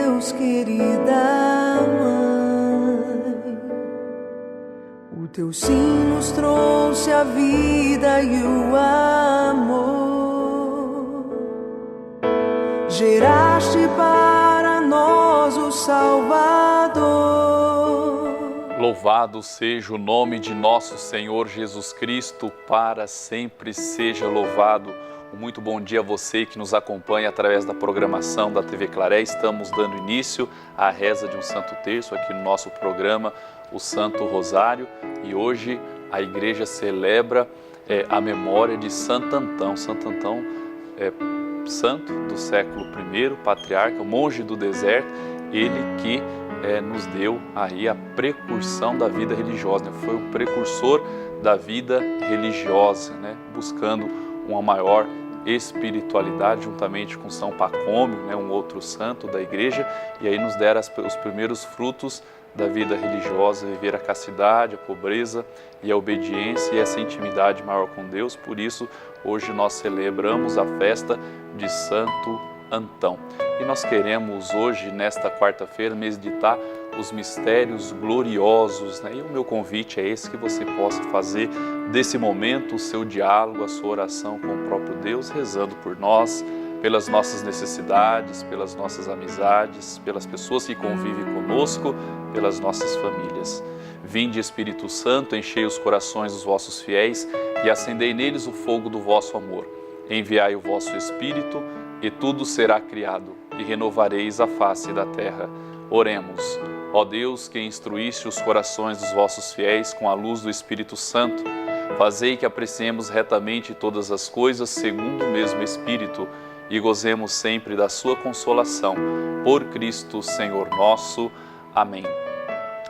Deus, querida mãe. O teu sim nos trouxe a vida e o amor. Geraste para nós o Salvador. Louvado seja o nome de nosso Senhor Jesus Cristo, para sempre seja louvado. Um muito bom dia a você que nos acompanha através da programação da TV Claré. Estamos dando início à reza de um Santo Terço aqui no nosso programa, o Santo Rosário. E hoje a igreja celebra a memória de Santo Antão. Santo Antão é santo do século I, patriarca, monge do deserto, ele que nos deu aí a precursão da vida religiosa, né? Foi o precursor da vida religiosa, né? Buscando uma maior espiritualidade juntamente com São Pacômio, né? Um outro santo da igreja, e aí nos deram os primeiros frutos da vida religiosa, viver a castidade, a pobreza e a obediência e essa intimidade maior com Deus. Por isso, hoje nós celebramos a festa de Santo Antão. E nós queremos hoje, nesta quarta-feira, meditar os mistérios gloriosos, né? E o meu convite é esse, que você possa fazer desse momento o seu diálogo, a sua oração com o próprio Deus, rezando por nós, pelas nossas necessidades, pelas nossas amizades, pelas pessoas que convivem conosco, pelas nossas famílias. Vinde, Espírito Santo, enchei os corações dos vossos fiéis e acendei neles o fogo do vosso amor. Enviai o vosso Espírito e tudo será criado e renovareis a face da terra. Oremos. Ó Deus, que instruíste os corações dos vossos fiéis com a luz do Espírito Santo, fazei que apreciemos retamente todas as coisas segundo o mesmo Espírito e gozemos sempre da sua consolação. Por Cristo, Senhor nosso. Amém.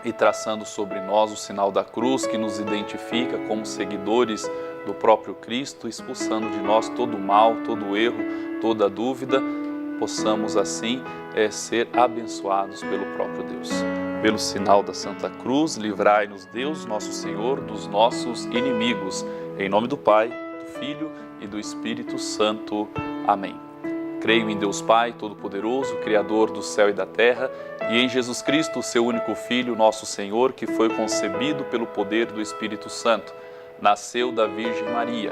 E traçando sobre nós o sinal da cruz que nos identifica como seguidores do próprio Cristo, expulsando de nós todo o mal, todo o erro, toda a dúvida, possamos assim ser abençoados pelo próprio Deus. Pelo sinal da Santa Cruz, livrai-nos Deus, nosso Senhor, dos nossos inimigos. Em nome do Pai, do Filho e do Espírito Santo. Amém. Creio em Deus Pai Todo-Poderoso, Criador do céu e da terra, e em Jesus Cristo, seu único Filho, nosso Senhor, que foi concebido pelo poder do Espírito Santo. Nasceu da Virgem Maria,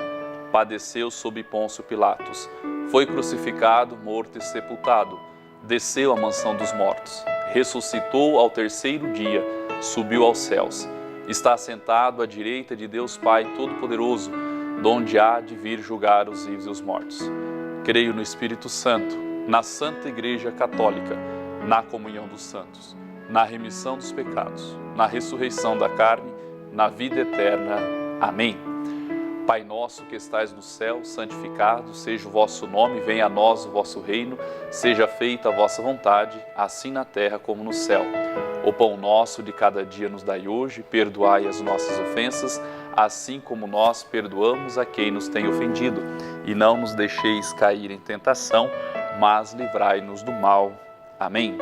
padeceu sob Pôncio Pilatos, foi crucificado, morto e sepultado, desceu à mansão dos mortos, ressuscitou ao terceiro dia, subiu aos céus, está assentado à direita de Deus Pai Todo-Poderoso, donde há de vir julgar os vivos e os mortos. Creio no Espírito Santo, na Santa Igreja Católica, na comunhão dos santos, na remissão dos pecados, na ressurreição da carne, na vida eterna. Amém. Pai nosso que estais no céu, santificado seja o vosso nome, venha a nós o vosso reino, seja feita a vossa vontade, assim na terra como no céu. O pão nosso de cada dia nos dai hoje, perdoai as nossas ofensas, assim como nós perdoamos a quem nos tem ofendido. E não nos deixeis cair em tentação, mas livrai-nos do mal. Amém.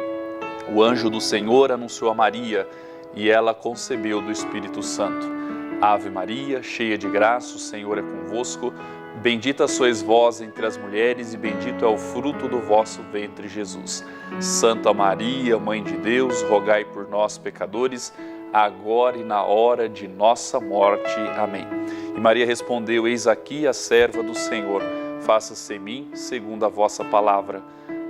O anjo do Senhor anunciou a Maria, e ela concebeu do Espírito Santo. Ave Maria, cheia de graça, o Senhor é convosco. Bendita sois vós entre as mulheres, e bendito é o fruto do vosso ventre, Jesus. Santa Maria, Mãe de Deus, rogai por nós, pecadores, agora e na hora de nossa morte. Amém. E Maria respondeu: Eis aqui a serva do Senhor, faça-se em mim segundo a vossa palavra.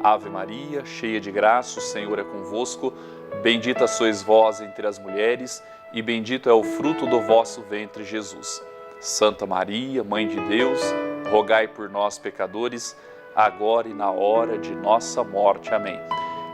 Ave Maria, cheia de graça, o Senhor é convosco. Bendita sois vós entre as mulheres, e bendito é o fruto do vosso ventre, Jesus. Santa Maria, Mãe de Deus, rogai por nós, pecadores, agora e na hora de nossa morte. Amém.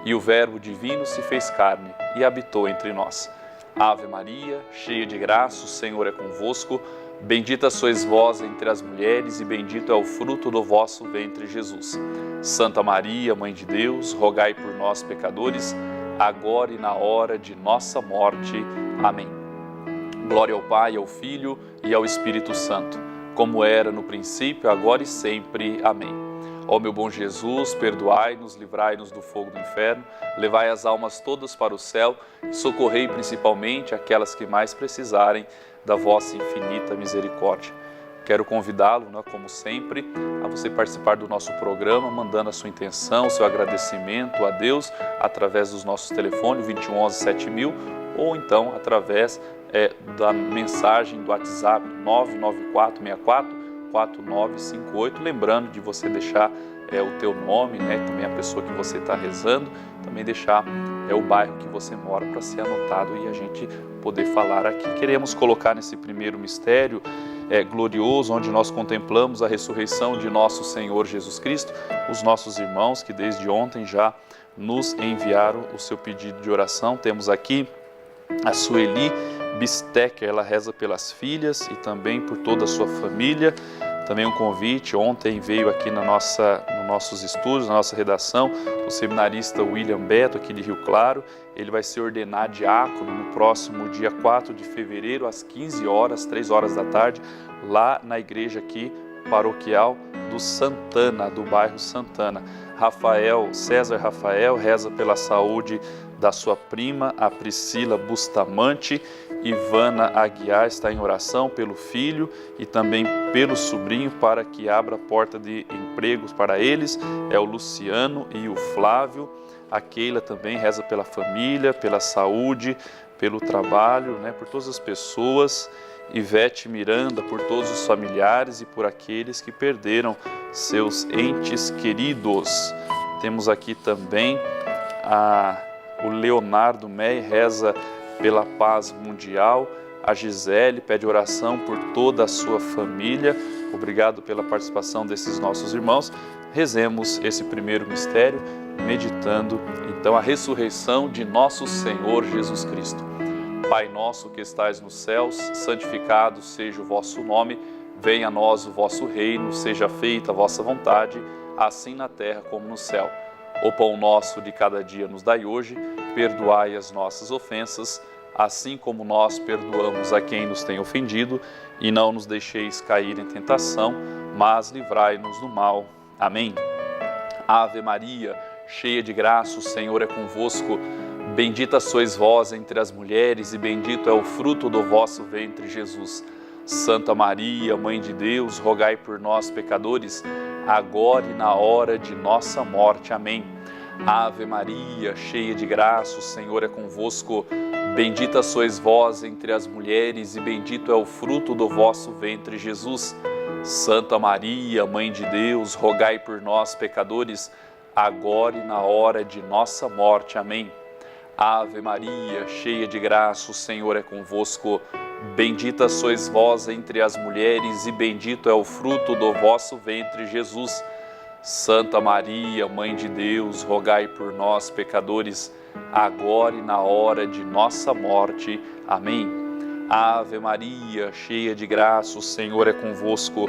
E o Verbo divino se fez carne e habitou entre nós. Ave Maria, cheia de graça, o Senhor é convosco. Bendita sois vós entre as mulheres, e bendito é o fruto do vosso ventre, Jesus. Santa Maria, Mãe de Deus, rogai por nós, pecadores, agora e na hora de nossa morte. Amém. Glória ao Pai, ao Filho e ao Espírito Santo, como era no princípio, agora e sempre. Amém. Ó meu bom Jesus, perdoai-nos, livrai-nos do fogo do inferno, levai as almas todas para o céu e socorrei principalmente aquelas que mais precisarem da vossa infinita misericórdia. quero convidá-lo, né, como sempre, a você participar do nosso programa, mandando a sua intenção, o seu agradecimento a Deus, através dos nossos telefones 2111 7000, ou então através da mensagem do WhatsApp 994644958, lembrando de você deixar o teu nome, né, também a pessoa que você está rezando, também deixar o bairro que você mora para ser anotado e a gente poder falar aqui. Queremos colocar nesse primeiro mistério glorioso, onde nós contemplamos a ressurreição de nosso Senhor Jesus Cristo, os nossos irmãos que desde ontem já nos enviaram o seu pedido de oração. Temos aqui a Sueli Bistecker, ela reza pelas filhas e também por toda a sua família. Também um convite, ontem veio aqui nos nossos estudos, na nossa redação, o seminarista William Beto, aqui de Rio Claro. Ele vai ser ordenado diácono no próximo dia 4 de fevereiro, às 15 horas, 3 horas da tarde, lá na igreja aqui, paroquial do Santana, do bairro Santana. César Rafael reza pela saúde da sua prima, a Priscila Bustamante. Ivana Aguiar está em oração pelo filho e também pelo sobrinho para que abra a porta de empregos para eles. É o Luciano e o Flávio. A Keila também reza pela família, pela saúde, pelo trabalho, né, por todas as pessoas. Ivete Miranda, por todos os familiares e por aqueles que perderam seus entes queridos. Temos aqui também o Leonardo Mey, reza pela paz mundial. A Gisele pede oração por toda a sua família. Obrigado pela participação desses nossos irmãos. Rezemos esse primeiro mistério, meditando então a ressurreição de nosso Senhor Jesus Cristo. Pai nosso que estais nos céus, santificado seja o vosso nome. Venha a nós o vosso reino, seja feita a vossa vontade, assim na terra como no céu. O pão nosso de cada dia nos dai hoje, perdoai as nossas ofensas, assim como nós perdoamos a quem nos tem ofendido, e não nos deixeis cair em tentação, mas livrai-nos do mal. Amém. Ave Maria, cheia de graça, o Senhor é convosco. Bendita sois vós entre as mulheres, e bendito é o fruto do vosso ventre, Jesus. Santa Maria, Mãe de Deus, rogai por nós, pecadores, agora e na hora de nossa morte. Amém. Ave Maria, cheia de graça, o Senhor é convosco. Bendita sois vós entre as mulheres, e bendito é o fruto do vosso ventre, Jesus. Santa Maria, Mãe de Deus, rogai por nós, pecadores, agora e na hora de nossa morte. Amém. Ave Maria, cheia de graça, o Senhor é convosco. Bendita sois vós entre as mulheres, e bendito é o fruto do vosso ventre, Jesus. Santa Maria, Mãe de Deus, rogai por nós, pecadores, agora e na hora de nossa morte. Amém. Ave Maria, cheia de graça, o Senhor é convosco.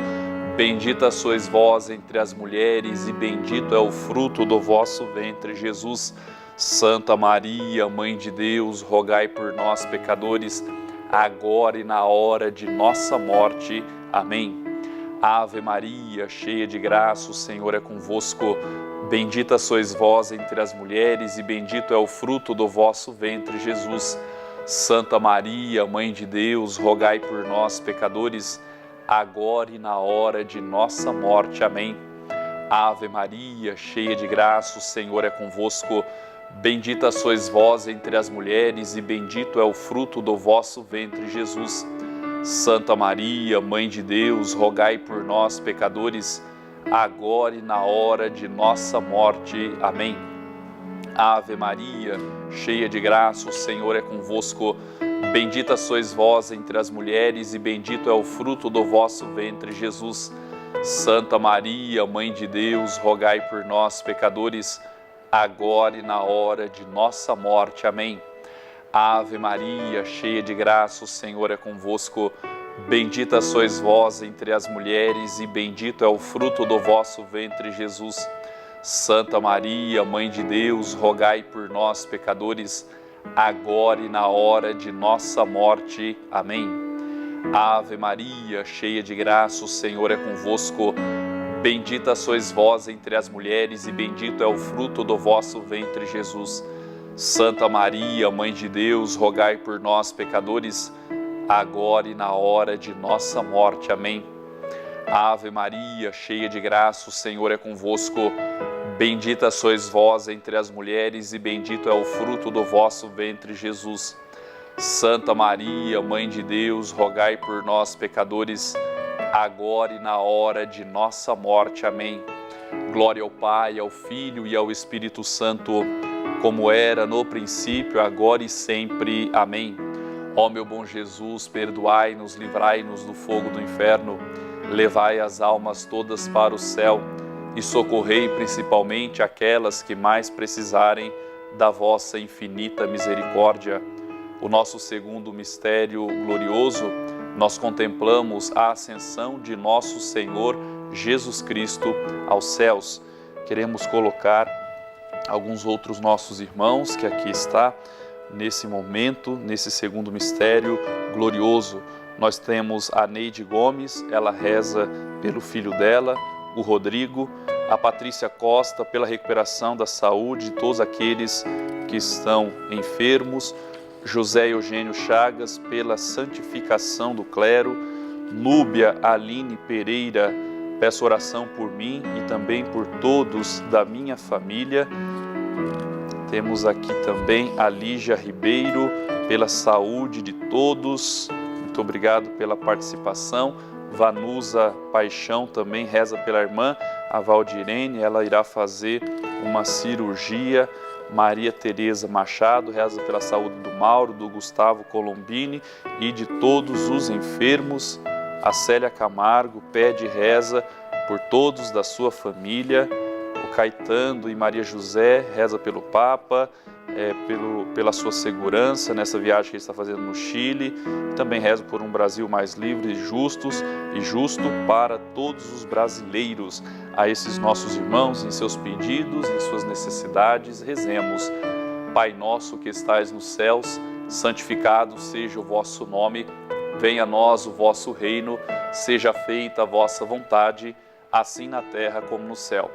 Bendita sois vós entre as mulheres, e bendito é o fruto do vosso ventre, Jesus. Santa Maria, Mãe de Deus, rogai por nós, pecadores, agora e na hora de nossa morte. Amém. Ave Maria, cheia de graça, o Senhor é convosco. Bendita sois vós entre as mulheres, e bendito é o fruto do vosso ventre, Jesus. Santa Maria, Mãe de Deus, rogai por nós, pecadores, agora e na hora de nossa morte. Amém. Ave Maria, cheia de graça, o Senhor é convosco. Bendita sois vós entre as mulheres, e bendito é o fruto do vosso ventre, Jesus. Santa Maria, Mãe de Deus, rogai por nós, pecadores, agora e na hora de nossa morte. Amém. Ave Maria, cheia de graça, o Senhor é convosco. Bendita sois vós entre as mulheres, e bendito é o fruto do vosso ventre, Jesus. Santa Maria, Mãe de Deus, rogai por nós, pecadores, agora e na hora de nossa morte. Amém. Ave Maria, cheia de graça, o Senhor é convosco. Bendita sois vós entre as mulheres, e bendito é o fruto do vosso ventre, Jesus. Santa Maria, Mãe de Deus, rogai por nós, pecadores, agora e na hora de nossa morte. Amém. Ave Maria, cheia de graça, o Senhor é convosco. Bendita sois vós entre as mulheres, e bendito é o fruto do vosso ventre, Jesus. Santa Maria, Mãe de Deus, rogai por nós, pecadores, agora e na hora de nossa morte. Amém. Ave Maria, cheia de graça, o Senhor é convosco. Bendita sois vós entre as mulheres e bendito é o fruto do vosso ventre, Jesus. Santa Maria, Mãe de Deus, rogai por nós, pecadores, agora e na hora de nossa morte. Amém. Glória ao Pai, ao Filho e ao Espírito Santo, como era no princípio, agora e sempre. Amém. Ó meu bom Jesus, perdoai-nos, livrai-nos do fogo do inferno, levai as almas todas para o céu e socorrei principalmente aquelas que mais precisarem da vossa infinita misericórdia. O nosso segundo mistério glorioso, nós contemplamos a ascensão de nosso Senhor Jesus Cristo aos céus. Queremos colocar alguns outros nossos irmãos que aqui está nesse momento, nesse segundo mistério glorioso. Nós temos a Neide Gomes, ela reza pelo filho dela, o Rodrigo, a Patrícia Costa pela recuperação da saúde de todos aqueles que estão enfermos, José Eugênio Chagas pela santificação do clero, Núbia Aline Pereira, peço oração por mim e também por todos da minha família. Temos aqui também a Lígia Ribeiro pela saúde de todos. Muito obrigado pela participação. Vanusa Paixão também reza pela irmã, a Valdirene, ela irá fazer uma cirurgia. Maria Tereza Machado reza pela saúde do Mauro, do Gustavo Colombini e de todos os enfermos. A Célia Camargo pede reza por todos da sua família. O Caetano e Maria José reza pelo Papa, pela sua segurança nessa viagem que ele está fazendo no Chile. Também reza por um Brasil mais livre e justo para todos os brasileiros. A esses nossos irmãos, em seus pedidos, em suas necessidades, rezemos. Pai nosso que estais nos céus, santificado seja o vosso nome. Venha a nós o vosso reino, seja feita a vossa vontade, assim na terra como no céu.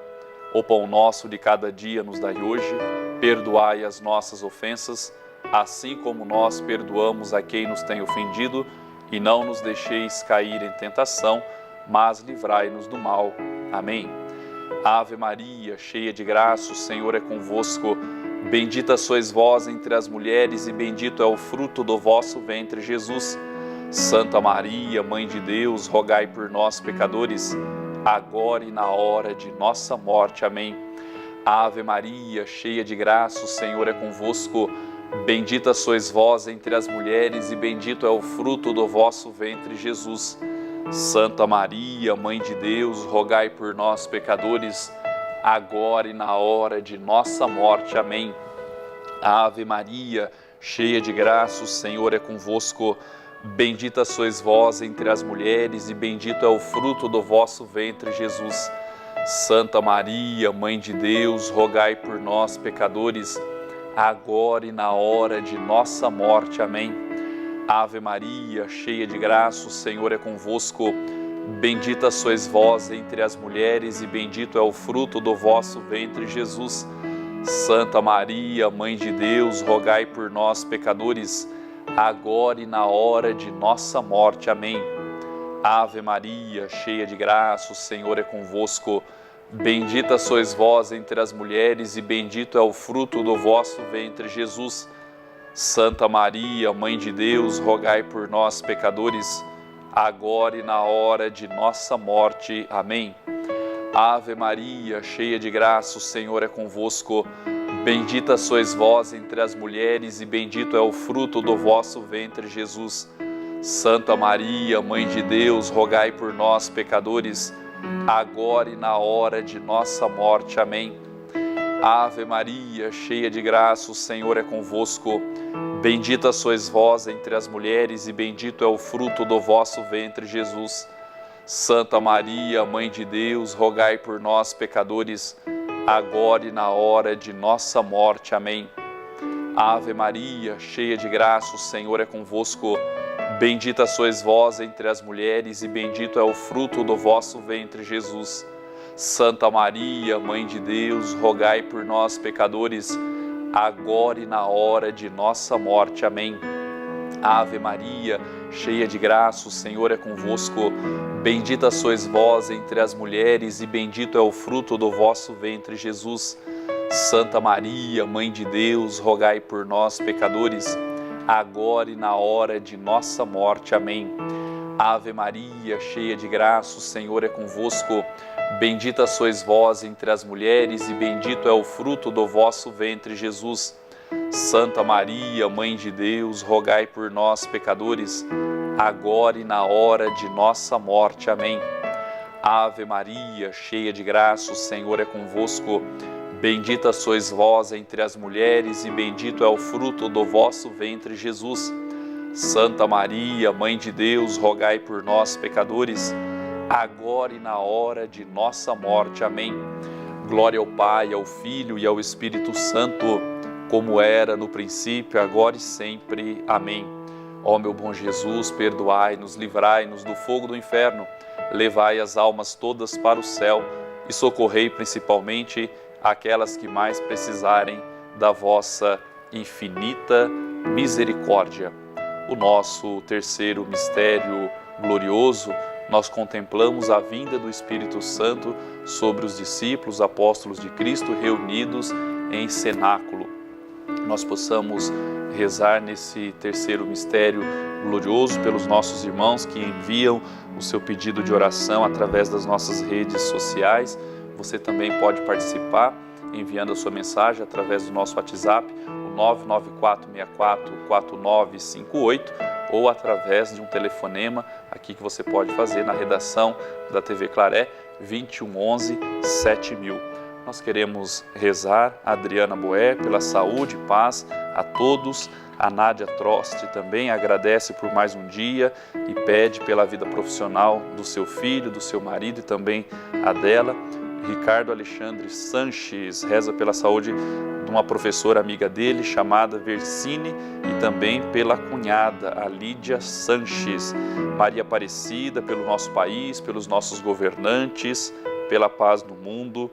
O pão nosso de cada dia nos dai hoje, perdoai as nossas ofensas, assim como nós perdoamos a quem nos tem ofendido, e não nos deixeis cair em tentação, mas livrai-nos do mal. Amém. Ave Maria, cheia de graça, o Senhor é convosco. Bendita sois vós entre as mulheres, e bendito é o fruto do vosso ventre, Jesus. Santa Maria, Mãe de Deus, rogai por nós, pecadores, agora e na hora de nossa morte. Amém. Ave Maria, cheia de graça, o Senhor é convosco. Bendita sois vós entre as mulheres e bendito é o fruto do vosso ventre, Jesus. Santa Maria, Mãe de Deus, rogai por nós, pecadores, agora e na hora de nossa morte. Amém. Ave Maria, cheia de graça, o Senhor é convosco. Bendita sois vós entre as mulheres e bendito é o fruto do vosso ventre, Jesus. Santa Maria, Mãe de Deus, rogai por nós, pecadores, agora e na hora de nossa morte. Amém. Ave Maria, cheia de graça, o Senhor é convosco. Bendita sois vós entre as mulheres e bendito é o fruto do vosso ventre, Jesus. Santa Maria, Mãe de Deus, rogai por nós, pecadores, agora e na hora de nossa morte. Amém. Ave Maria, cheia de graça, o Senhor é convosco. Bendita sois vós entre as mulheres e bendito é o fruto do vosso ventre, Jesus. Santa Maria, Mãe de Deus, rogai por nós, pecadores, agora e na hora de nossa morte. Amém. Ave Maria, cheia de graça, o Senhor é convosco. Bendita sois vós entre as mulheres e bendito é o fruto do vosso ventre, Jesus. Santa Maria, Mãe de Deus, rogai por nós, pecadores, agora e na hora de nossa morte. Amém. Ave Maria, cheia de graça, o Senhor é convosco. Bendita sois vós entre as mulheres e bendito é o fruto do vosso ventre, Jesus. Santa Maria, Mãe de Deus, rogai por nós, pecadores, agora e na hora de nossa morte. Amém. Ave Maria, cheia de graça, o Senhor é convosco. Bendita sois vós entre as mulheres e bendito é o fruto do vosso ventre, Jesus. Santa Maria, Mãe de Deus, rogai por nós, pecadores, agora e na hora de nossa morte. Amém. Ave Maria, cheia de graça, o Senhor é convosco. Bendita sois vós entre as mulheres e bendito é o fruto do vosso ventre, Jesus. Santa Maria, Mãe de Deus, rogai por nós, pecadores, agora e na hora de nossa morte. Amém. Ave Maria, cheia de graça, o Senhor é convosco. Bendita sois vós entre as mulheres e bendito é o fruto do vosso ventre, Jesus. Santa Maria, Mãe de Deus, rogai por nós, pecadores, agora e na hora de nossa morte. Amém. Ave Maria, cheia de graça, o Senhor é convosco. Bendita sois vós entre as mulheres e bendito é o fruto do vosso ventre, Jesus. Santa Maria, Mãe de Deus, rogai por nós, pecadores, agora e na hora de nossa morte. Amém. Glória ao Pai, ao Filho e ao Espírito Santo, como era no princípio, agora e sempre. Amém. Ó meu bom Jesus, perdoai-nos, livrai-nos do fogo do inferno, levai as almas todas para o céu e socorrei principalmente aquelas que mais precisarem da vossa infinita misericórdia. O nosso terceiro mistério glorioso, nós contemplamos a vinda do Espírito Santo sobre os discípulos, apóstolos de Cristo reunidos em cenáculo. Nós possamos rezar nesse terceiro mistério glorioso pelos nossos irmãos que enviam o seu pedido de oração através das nossas redes sociais. Você também pode participar enviando a sua mensagem através do nosso WhatsApp, o 994644958, ou através de um telefonema aqui que você pode fazer na redação da TV Claré, 2111 7000. Nós queremos rezar a Adriana Boé pela saúde e paz a todos. A Nádia Troste também agradece por mais um dia e pede pela vida profissional do seu filho, do seu marido e também a dela. Ricardo Alexandre Sanches reza pela saúde de uma professora amiga dele chamada Versine e também pela cunhada, a Lídia Sanches. Maria Aparecida pelo nosso país, pelos nossos governantes, pela paz no mundo.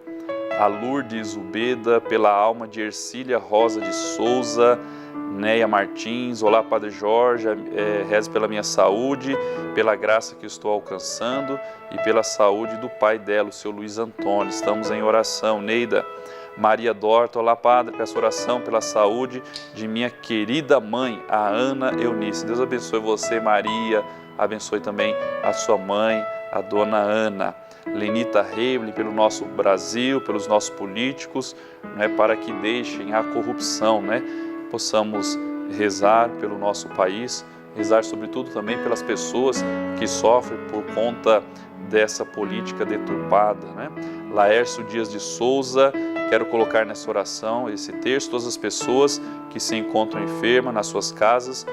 A Lourdes Ubeda pela alma de Ercília Rosa de Souza, Neia Martins. Olá, Padre Jorge, reze pela minha saúde, pela graça que estou alcançando e pela saúde do pai dela, o seu Luiz Antônio. Estamos em oração. Neida Maria Dorta, olá, Padre, peço oração pela saúde de minha querida mãe, a Ana Eunice. Deus abençoe você, Maria, abençoe também a sua mãe, a dona Ana. Lenita Reble pelo nosso Brasil, pelos nossos políticos, para que deixem a corrupção, possamos rezar pelo nosso país, rezar sobretudo também pelas pessoas que sofrem por conta dessa política deturpada. Laércio Dias de Souza, quero colocar nessa oração esse texto, todas as pessoas que se encontram enfermas nas suas casas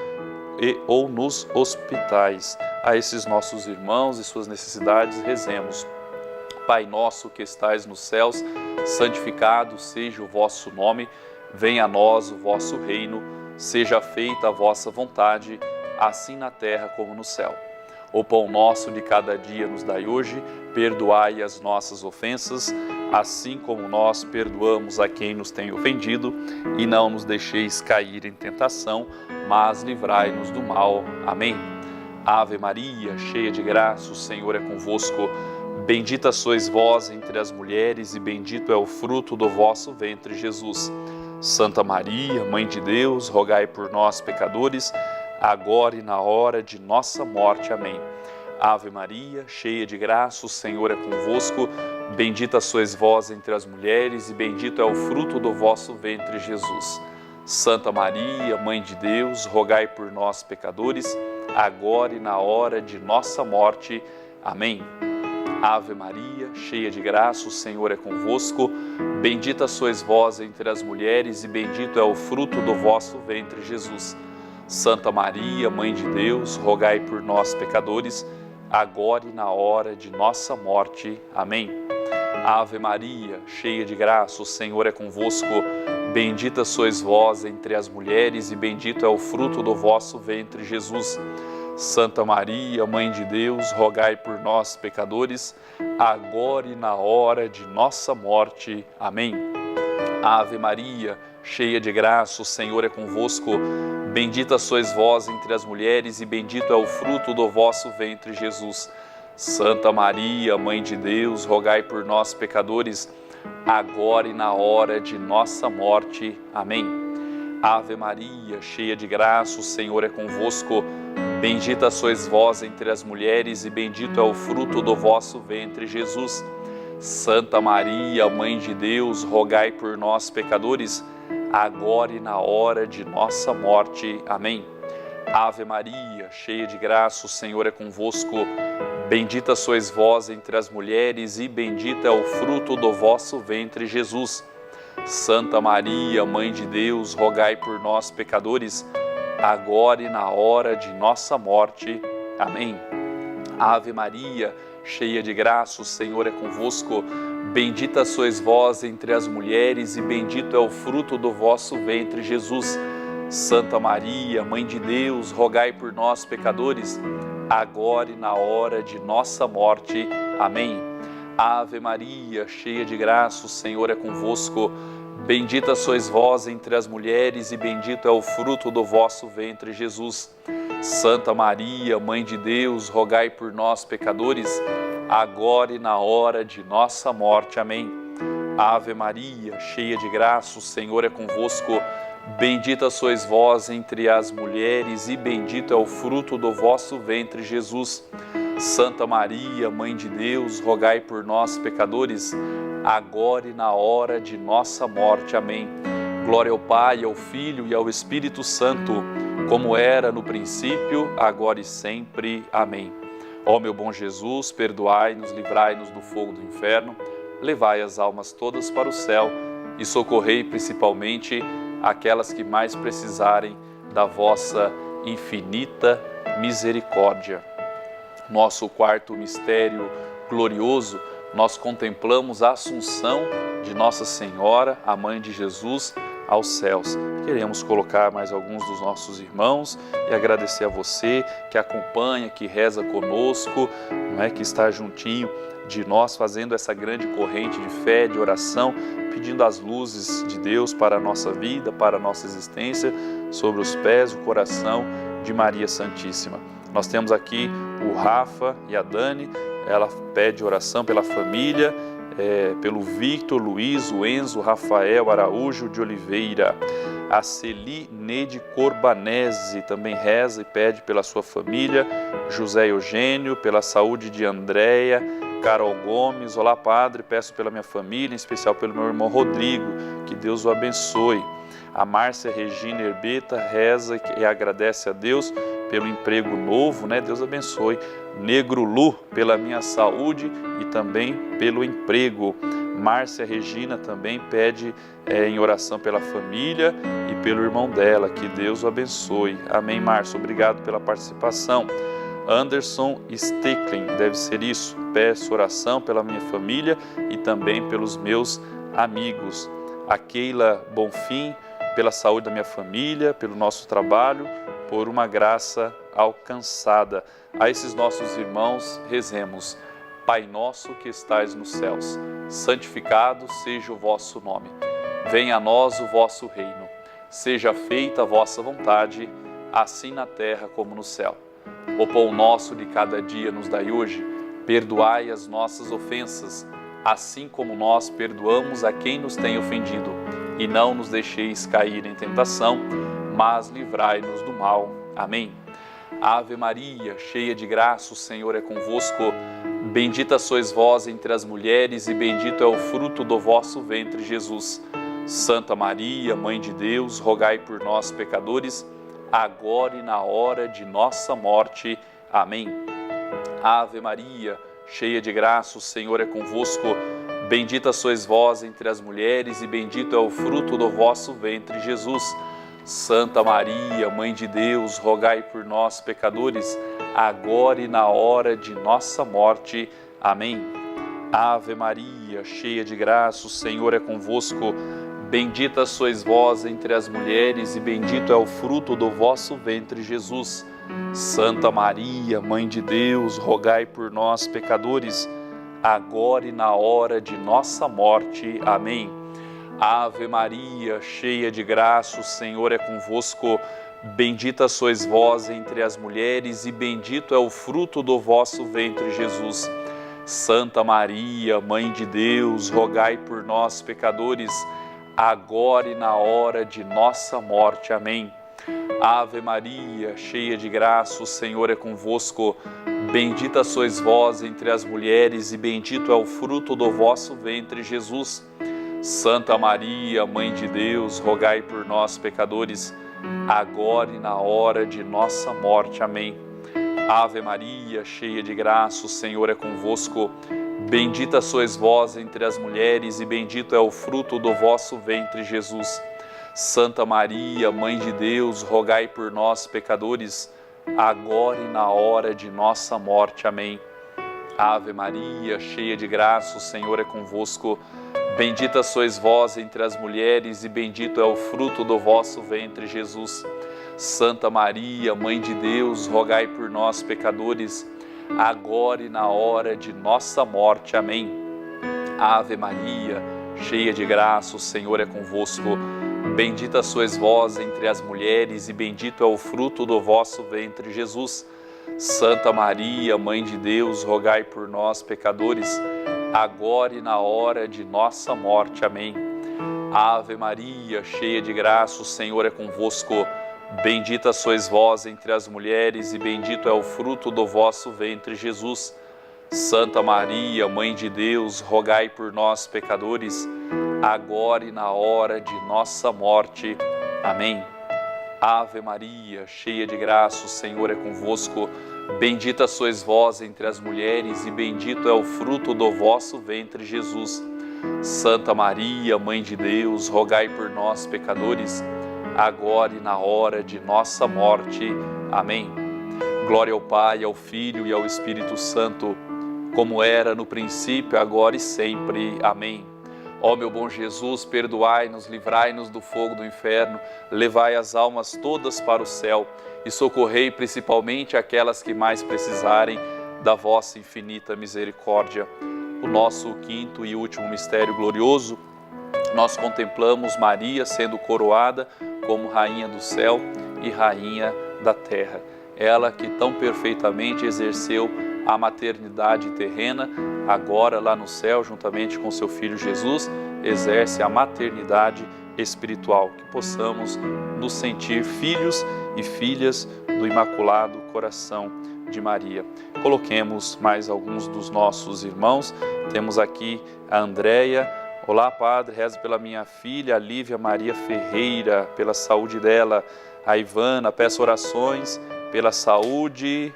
ou nos hospitais. A esses nossos irmãos e suas necessidades, rezemos. Pai nosso que estais nos céus, santificado seja o vosso nome, venha a nós o vosso reino, seja feita a vossa vontade, assim na terra como no céu. O pão nosso de cada dia nos dai hoje, perdoai as nossas ofensas, assim como nós perdoamos a quem nos tem ofendido, e não nos deixeis cair em tentação, mas livrai-nos do mal. Amém. Ave Maria, cheia de graça, o Senhor é convosco. Bendita sois vós entre as mulheres e bendito é o fruto do vosso ventre, Jesus. Santa Maria, Mãe de Deus, rogai por nós, pecadores, agora e na hora de nossa morte. Amém. Ave Maria, cheia de graça, o Senhor é convosco. Bendita sois vós entre as mulheres e bendito é o fruto do vosso ventre, Jesus. Santa Maria, Mãe de Deus, rogai por nós, pecadores, agora e na hora de nossa morte. Amém. Ave Maria, cheia de graça, o Senhor é convosco. Bendita sois vós entre as mulheres e bendito é o fruto do vosso ventre, Jesus. Santa Maria, Mãe de Deus, rogai por nós, pecadores, agora e na hora de nossa morte. Amém. Ave Maria, cheia de graça, o Senhor é convosco. Bendita sois vós entre as mulheres e bendito é o fruto do vosso ventre, Jesus. Santa Maria, Mãe de Deus, rogai por nós, pecadores, agora e na hora de nossa morte. Amém. Ave Maria, cheia de graça, o Senhor é convosco. Bendita sois vós entre as mulheres e bendito é o fruto do vosso ventre, Jesus. Santa Maria, Mãe de Deus, rogai por nós, pecadores, agora e na hora de nossa morte. Amém. Ave Maria, cheia de graça, o Senhor é convosco. Bendita sois vós entre as mulheres e bendito é o fruto do vosso ventre, Jesus. Santa Maria, Mãe de Deus, rogai por nós, pecadores, agora e na hora de nossa morte. Amém. Ave Maria, cheia de graça, o Senhor é convosco. Bendita sois vós entre as mulheres e bendito é o fruto do vosso ventre, Jesus. Santa Maria, Mãe de Deus, rogai por nós, pecadores, agora e na hora de nossa morte. Amém. Ave Maria, cheia de graça, o Senhor é convosco. Bendita sois vós entre as mulheres e bendito é o fruto do vosso ventre, Jesus. Santa Maria, Mãe de Deus, rogai por nós, pecadores, agora e na hora de nossa morte. Amém. Ave Maria, cheia de graça, o Senhor é convosco. Bendita sois vós entre as mulheres e bendito é o fruto do vosso ventre, Jesus. Santa Maria, Mãe de Deus, rogai por nós, pecadores, agora e na hora de nossa morte. Amém. Ave Maria, cheia de graça, o Senhor é convosco. Bendita sois vós entre as mulheres e bendito é o fruto do vosso ventre, Jesus. Santa Maria, Mãe de Deus, rogai por nós, pecadores, agora e na hora de nossa morte. Amém. Glória ao Pai, ao Filho e ao Espírito Santo, como era no princípio, agora e sempre. Amém. Ó meu bom Jesus, perdoai-nos, livrai-nos do fogo do inferno, levai as almas todas para o céu e socorrei principalmente aquelas que mais precisarem da vossa infinita misericórdia. Nosso quarto mistério glorioso, nós contemplamos a assunção de Nossa Senhora, a Mãe de Jesus, aos céus. Queremos colocar mais alguns dos nossos irmãos e agradecer a você que acompanha, que reza conosco, não é, que está juntinho de nós, fazendo essa grande corrente de fé, de oração, pedindo as luzes de Deus para a nossa vida, para a nossa existência, sobre os pés, o coração de Maria Santíssima. Nós temos aqui o Rafa e a Dani, ela pede oração pela família, pelo Victor, Luiz, o Enzo, Rafael Araújo de Oliveira. A Celi Neide Corbanese também reza e pede pela sua família. José Eugênio, pela saúde de Andréia. Carol Gomes, olá Padre, peço pela minha família, em especial pelo meu irmão Rodrigo, que Deus o abençoe. A Márcia Regina Herbeta reza e agradece a Deus pelo emprego novo, né? Deus abençoe. Negro Lu, pela minha saúde e também pelo emprego. Márcia Regina também pede em oração pela família e pelo irmão dela, que Deus o abençoe. Amém, Márcia, obrigado pela participação. Anderson Stecklin, deve ser isso, peço oração pela minha família e também pelos meus amigos. A Keila Bonfim, pela saúde da minha família, pelo nosso trabalho, por uma graça alcançada. A esses nossos irmãos rezemos. Pai nosso que estais nos céus, santificado seja o vosso nome. Venha a nós o vosso reino. Seja feita a vossa vontade, assim na terra como no céu. O pão nosso de cada dia nos dai hoje. Perdoai as nossas ofensas, assim como nós perdoamos a quem nos tem ofendido. E não nos deixeis cair em tentação, mas livrai-nos do mal. Amém. Ave Maria, cheia de graça, o Senhor é convosco. Bendita sois vós entre as mulheres e bendito é o fruto do vosso ventre, Jesus. Santa Maria, Mãe de Deus, rogai por nós, pecadores, agora e na hora de nossa morte. Amém. Ave Maria, cheia de graça, o Senhor é convosco. Bendita sois vós entre as mulheres e bendito é o fruto do vosso ventre, Jesus. Santa Maria, Mãe de Deus, rogai por nós, pecadores, agora e na hora de nossa morte. Amém. Ave Maria, cheia de graça, o Senhor é convosco. Bendita sois vós entre as mulheres e bendito é o fruto do vosso ventre, Jesus. Santa Maria, Mãe de Deus, rogai por nós, pecadores, agora e na hora de nossa morte. Amém. Ave Maria, cheia de graça, o Senhor é convosco. Bendita sois vós entre as mulheres e bendito é o fruto do vosso ventre, Jesus. Santa Maria, Mãe de Deus, rogai por nós, pecadores, agora e na hora de nossa morte. Amém. Ave Maria, cheia de graça, o Senhor é convosco. Bendita sois vós entre as mulheres e bendito é o fruto do vosso ventre, Jesus. Santa Maria, Mãe de Deus, rogai por nós, pecadores, agora e na hora de nossa morte. Amém. Ave Maria, cheia de graça, o Senhor é convosco. Bendita sois vós entre as mulheres e bendito é o fruto do vosso ventre, Jesus. Santa Maria, Mãe de Deus, rogai por nós, pecadores, agora e na hora de nossa morte. Amém. Ave Maria, cheia de graça, o Senhor é convosco. Bendita sois vós entre as mulheres e bendito é o fruto do vosso ventre, Jesus. Santa Maria, Mãe de Deus, rogai por nós, pecadores, agora e na hora de nossa morte. Amém. Ave Maria, cheia de graça, o Senhor é convosco. Bendita sois vós entre as mulheres e bendito é o fruto do vosso ventre, Jesus. Santa Maria, Mãe de Deus, rogai por nós, pecadores, agora e na hora de nossa morte. Amém. Ave Maria, cheia de graça, o Senhor é convosco. Bendita sois vós entre as mulheres e bendito é o fruto do vosso ventre, Jesus. Santa Maria, Mãe de Deus, rogai por nós, pecadores, agora e na hora de nossa morte. Amém. Ave Maria, cheia de graça, o Senhor é convosco. Bendita sois vós entre as mulheres e bendito é o fruto do vosso ventre, Jesus. Santa Maria, Mãe de Deus, rogai por nós, pecadores, agora e na hora de nossa morte. Amém. Glória ao Pai, ao Filho e ao Espírito Santo, como era no princípio, agora e sempre. Amém. Ó meu bom Jesus, perdoai-nos, livrai-nos do fogo do inferno, levai as almas todas para o céu e socorrei principalmente aquelas que mais precisarem da vossa infinita misericórdia. O nosso quinto e último mistério glorioso, nós contemplamos Maria sendo coroada como Rainha do céu e Rainha da terra. Ela que tão perfeitamente exerceu a maternidade terrena, agora lá no céu, juntamente com seu Filho Jesus, exerce a maternidade espiritual. Que possamos nos sentir filhos e filhas do Imaculado Coração de Maria. Coloquemos mais alguns dos nossos irmãos. Temos aqui a Andréia. Olá, Padre, rezo pela minha filha, a Lívia Maria Ferreira, pela saúde dela. A Ivana, peço orações pela saúde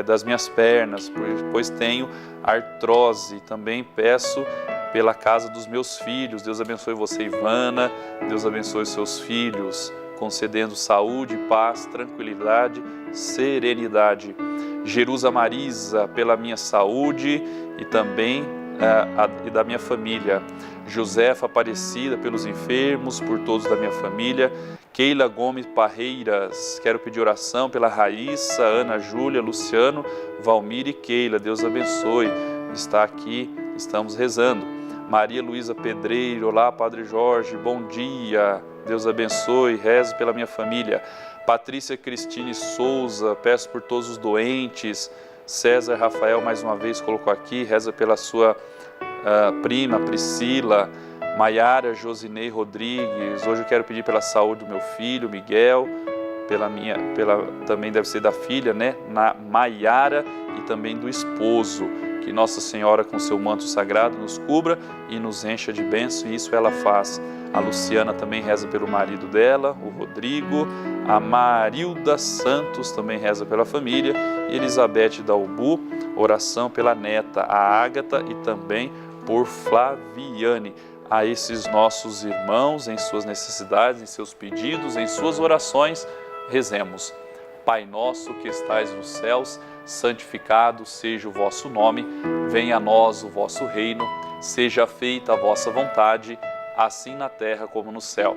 das minhas pernas, pois tenho artrose. Também peço pela casa dos meus filhos. Deus abençoe você, Ivana. Deus abençoe seus filhos, concedendo saúde, paz, tranquilidade, serenidade. Jerusa Marisa, pela minha saúde e também e da minha família. Josefa Aparecida, pelos enfermos, por todos da minha família. Keila Gomes Parreiras, quero pedir oração pela Raíssa, Ana Júlia, Luciano, Valmir e Keila. Deus abençoe. Está aqui, estamos rezando. Maria Luísa Pedreiro, olá, Padre Jorge, bom dia. Deus abençoe, rezo pela minha família. Patrícia Cristine Souza, peço por todos os doentes. César Rafael, mais uma vez, colocou aqui, reza pela sua prima Priscila. Maiara Josinei Rodrigues, hoje eu quero pedir pela saúde do meu filho Miguel, também deve ser da filha, né? Maiara, e também do esposo. Que Nossa Senhora com seu manto sagrado nos cubra e nos encha de bênção, e isso ela faz. A Luciana também reza pelo marido dela, o Rodrigo. A Marilda Santos também reza pela família. E Elizabeth Dalbu, oração pela neta, a Ágata, e também por Flaviane. A esses nossos irmãos, em suas necessidades, em seus pedidos, em suas orações, rezemos. Pai nosso que estais nos céus, santificado seja o vosso nome, venha a nós o vosso reino, seja feita a vossa vontade, assim na terra como no céu.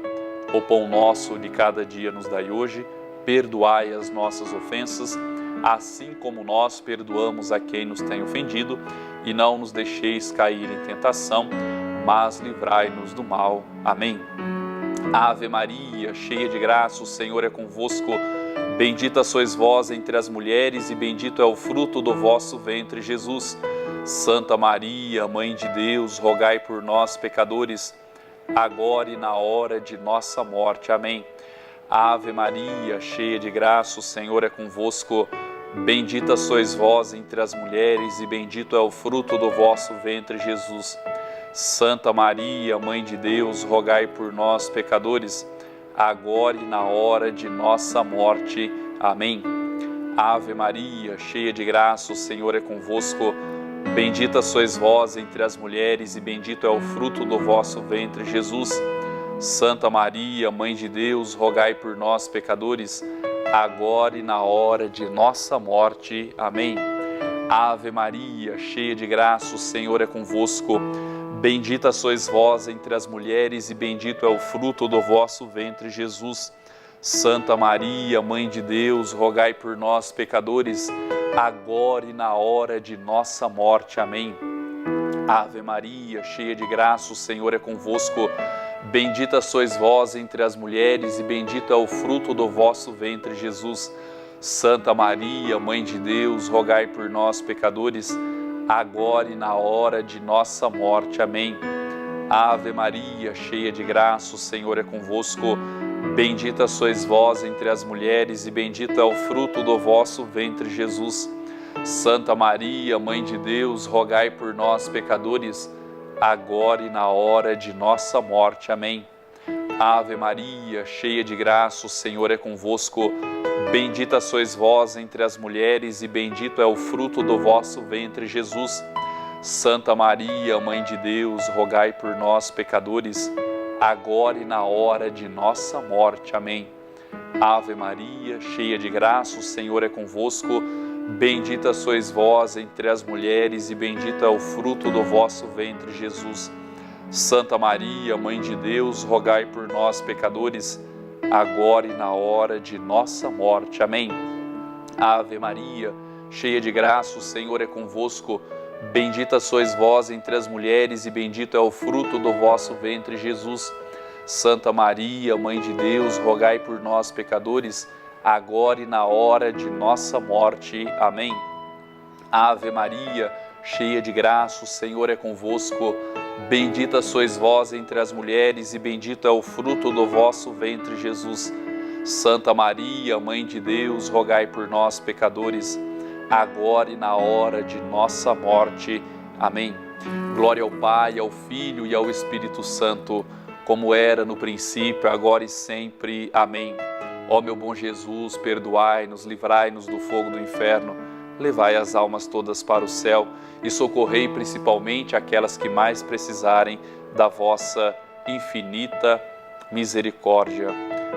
O pão nosso de cada dia nos dai hoje, perdoai as nossas ofensas, assim como nós perdoamos a quem nos tem ofendido, e não nos deixeis cair em tentação, mas livrai-nos do mal. Amém. Ave Maria, cheia de graça, o Senhor é convosco. Bendita sois vós entre as mulheres e bendito é o fruto do vosso ventre, Jesus. Santa Maria, Mãe de Deus, rogai por nós, pecadores, agora e na hora de nossa morte. Amém. Ave Maria, cheia de graça, o Senhor é convosco. Bendita sois vós entre as mulheres e bendito é o fruto do vosso ventre, Jesus. Santa Maria, Mãe de Deus, rogai por nós, pecadores, agora e na hora de nossa morte. Amém. Ave Maria, cheia de graça, o Senhor é convosco. Bendita sois vós entre as mulheres e bendito é o fruto do vosso ventre, Jesus. Santa Maria, Mãe de Deus, rogai por nós, pecadores, agora e na hora de nossa morte. Amém. Ave Maria, cheia de graça, o Senhor é convosco. Bendita sois vós entre as mulheres e bendito é o fruto do vosso ventre, Jesus. Santa Maria, Mãe de Deus, rogai por nós, pecadores, agora e na hora de nossa morte. Amém. Ave Maria, cheia de graça, o Senhor é convosco. Bendita sois vós entre as mulheres e bendito é o fruto do vosso ventre, Jesus. Santa Maria, Mãe de Deus, rogai por nós, pecadores, agora e na hora de nossa morte. Amém. Ave Maria, cheia de graça, o Senhor é convosco. Bendita sois vós entre as mulheres e bendito é o fruto do vosso ventre, Jesus. Santa Maria, Mãe de Deus, rogai por nós, pecadores, agora e na hora de nossa morte. Amém. Ave Maria, cheia de graça, o Senhor é convosco. Bendita sois vós entre as mulheres e bendito é o fruto do vosso ventre, Jesus. Santa Maria, Mãe de Deus, rogai por nós, pecadores, agora e na hora de nossa morte. Amém. Ave Maria, cheia de graça, o Senhor é convosco. Bendita sois vós entre as mulheres e bendito é o fruto do vosso ventre, Jesus. Santa Maria, Mãe de Deus, rogai por nós, pecadores, agora e na hora de nossa morte. Amém. Ave Maria, cheia de graça, o Senhor é convosco. Bendita sois vós entre as mulheres e bendito é o fruto do vosso ventre, Jesus. Santa Maria, Mãe de Deus, rogai por nós, pecadores, agora e na hora de nossa morte. Amém. Ave Maria, cheia de graça, o Senhor é convosco. Bendita sois vós entre as mulheres e bendito é o fruto do vosso ventre, Jesus. Santa Maria, Mãe de Deus, rogai por nós, pecadores, agora e na hora de nossa morte. Amém. Glória ao Pai, ao Filho e ao Espírito Santo, como era no princípio, agora e sempre. Amém. Ó meu bom Jesus, perdoai-nos, livrai-nos do fogo do inferno, levai as almas todas para o céu e socorrei principalmente aquelas que mais precisarem da vossa infinita misericórdia.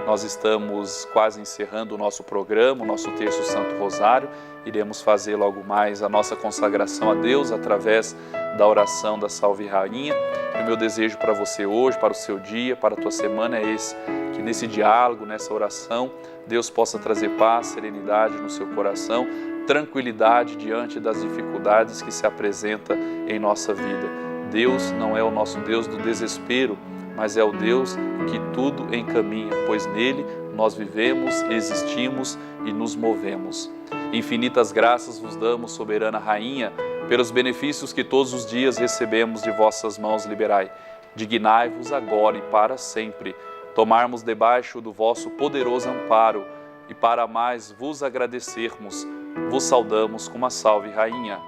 Nós estamos quase encerrando o nosso programa, o nosso Terço Santo Rosário. Iremos fazer logo mais a nossa consagração a Deus através da oração da Salve Rainha. E o meu desejo para você hoje, para o seu dia, para a tua semana é esse: que nesse diálogo, nessa oração, Deus possa trazer paz, serenidade no seu coração, tranquilidade diante das dificuldades que se apresentam em nossa vida. Deus não é o nosso Deus do desespero, mas é o Deus que tudo encaminha, pois nele nós vivemos, existimos e nos movemos. Infinitas graças vos damos, soberana Rainha, pelos benefícios que todos os dias recebemos de vossas mãos liberai. Dignai-vos agora e para sempre tomarmos debaixo do vosso poderoso amparo e para mais vos agradecermos, vos saudamos com uma salve Rainha.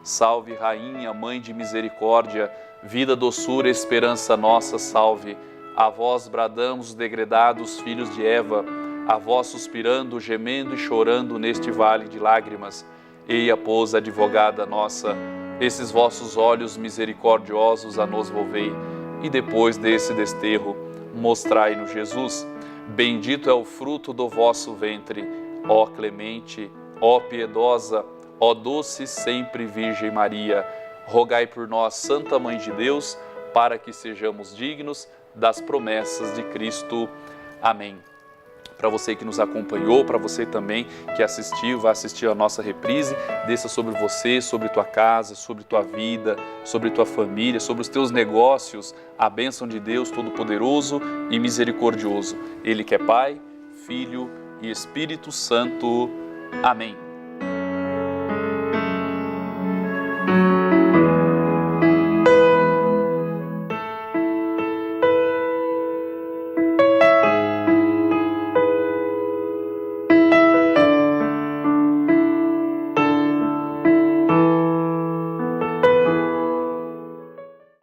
Salve Rainha, Mãe de Misericórdia, vida, doçura, esperança nossa, salve. A vós bradamos os degredados filhos de Eva, a vós suspirando, gemendo e chorando neste vale de lágrimas. Eia, pois, advogada nossa, esses vossos olhos misericordiosos a nos volvei, e depois desse desterro, mostrai-nos Jesus. Bendito é o fruto do vosso ventre, ó clemente, ó piedosa, ó doce sempre Virgem Maria. Rogai por nós, Santa Mãe de Deus, para que sejamos dignos das promessas de Cristo. Amém. Para você que nos acompanhou, para você também que assistiu, vai assistir a nossa reprise, desça sobre você, sobre tua casa, sobre tua vida, sobre tua família, sobre os teus negócios, a bênção de Deus Todo-Poderoso e Misericordioso. Ele que é Pai, Filho e Espírito Santo. Amém.